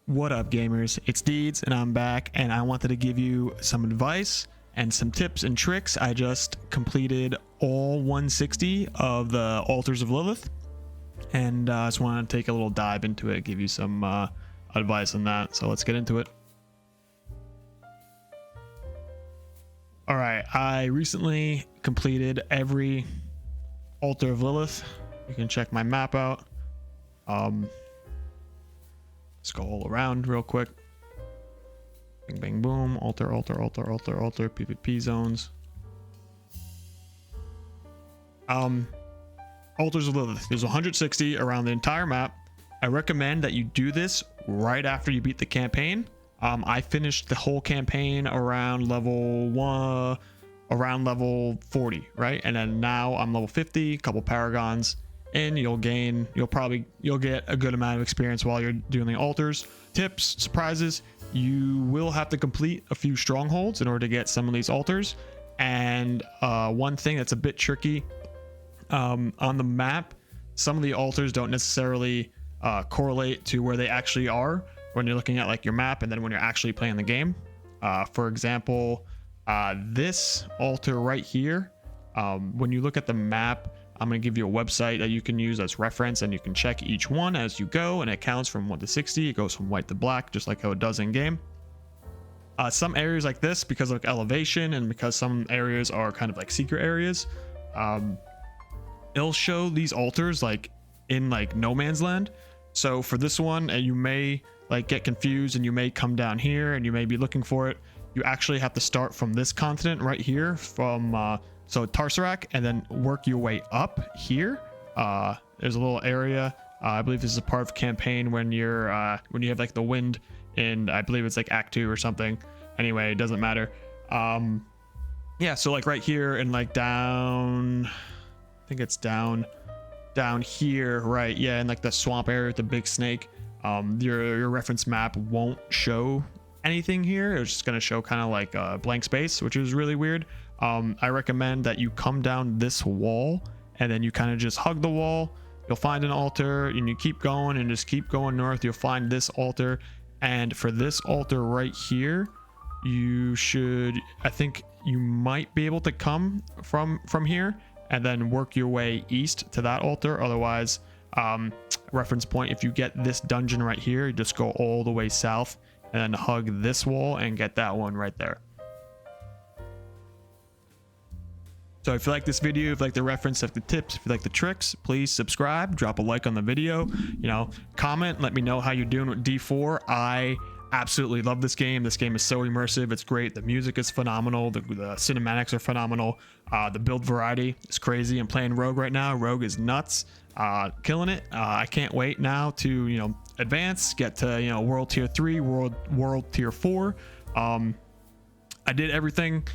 What up, gamers? It's Deeds and I'm back, and I wanted to give you some advice and some tips and tricks. I just completed all 160 of the altars of Lilith, and I just want to take a little dive into it, give you some advice on that. So let's get into it. All right, I recently completed every altar of Lilith. You can check my map out. Let's go all around real quick. Bing, bang, boom. Altar, altar, altar, altar, altar. PvP zones. Altars of Lilith. There's 160 around the entire map. I recommend that you do this right after you beat the campaign. I finished the whole campaign around level 1, around level 40, right? And then now I'm level 50, a couple paragons. And you'll get a good amount of experience while you're doing the altars. Tips, surprises, you will have to complete a few strongholds in order to get some of these altars. And one thing that's a bit tricky, on the map, some of the altars don't necessarily correlate to where they actually are when you're looking at like your map and then when you're actually playing the game. For example, this altar right here, when you look at the map, I'm going to give you a website that you can use as reference, and you can check each one as you go, and it counts from 1 to 60. It goes from white to black, just like how it does in game. Some areas like this, because of elevation and because some areas are kind of like secret areas, it'll show these altars like in like no man's land. So for this one, you may like get confused and you may come down here and you may be looking for it. You actually have to start from this continent right here, from so Tarsarak, and then work your way up here. There's a little area. I believe this is a part of campaign when you're when you have like the wind, and I believe it's like Act 2 or something. Anyway, it doesn't matter. Yeah, so like right here and like down, I think it's down here, right? Yeah, in like the swamp area with the big snake. Your reference map won't show anything here. It's just gonna show kind of like a blank space, which is really weird. I recommend that you come down this wall and then you kind of just hug the wall. You'll find an altar and you keep going and just keep going north. You'll find this altar, and for this altar right here, I think you might be able to come from here and then work your way east to that altar. Otherwise, reference point, if you get this dungeon right here, you just go all the way south and then hug this wall and get that one right there. So if you like this video, if you like the reference, if you like the tips, if you like the tricks, please subscribe, drop a like on the video, comment, let me know how you're doing with D4. I absolutely love this game. This game is so immersive. It's great. The music is phenomenal. The cinematics are phenomenal. The build variety is crazy. I'm playing Rogue right now. Rogue is nuts. Killing it. I can't wait now to, advance, get to, World Tier 3, World Tier 4. I did everything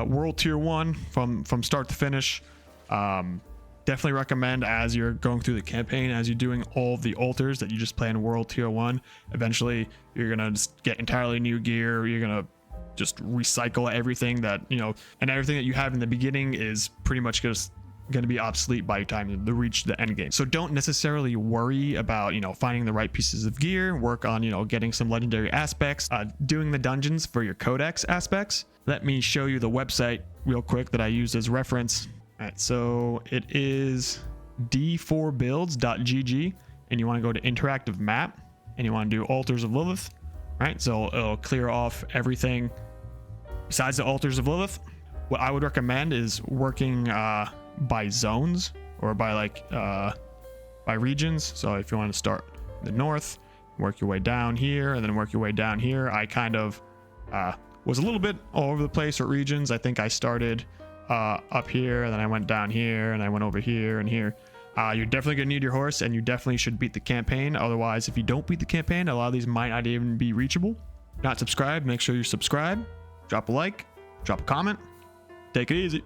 World Tier 1 from start to finish. Definitely recommend, as you're going through the campaign, as you're doing all of the altars, that you just play in World Tier 1. Eventually, you're going to just get entirely new gear. You're going to just recycle everything that, and everything that you have in the beginning is pretty much just going to be obsolete by the time you reach the end game. So don't necessarily worry about finding the right pieces of gear. Work on getting some legendary aspects, doing the dungeons for your codex aspects. Let me show you the website real quick that I used as reference. All right, so it is d4builds.gg, and you want to go to interactive map and you want to do altars of Lilith. Right, so it'll clear off everything besides the altars of Lilith. What I would recommend is working by zones, or by by regions. So if you want to start in the north, work your way down here, and then work your way down here. I kind of was a little bit all over the place with regions. I think I started up here, and then I went down here, and I went over here and here. You're definitely gonna need your horse, and you definitely should beat the campaign. Otherwise, if you don't beat the campaign, a lot of these might not even be reachable. Not subscribed, make sure you subscribe, drop a like, drop a comment. Take it easy.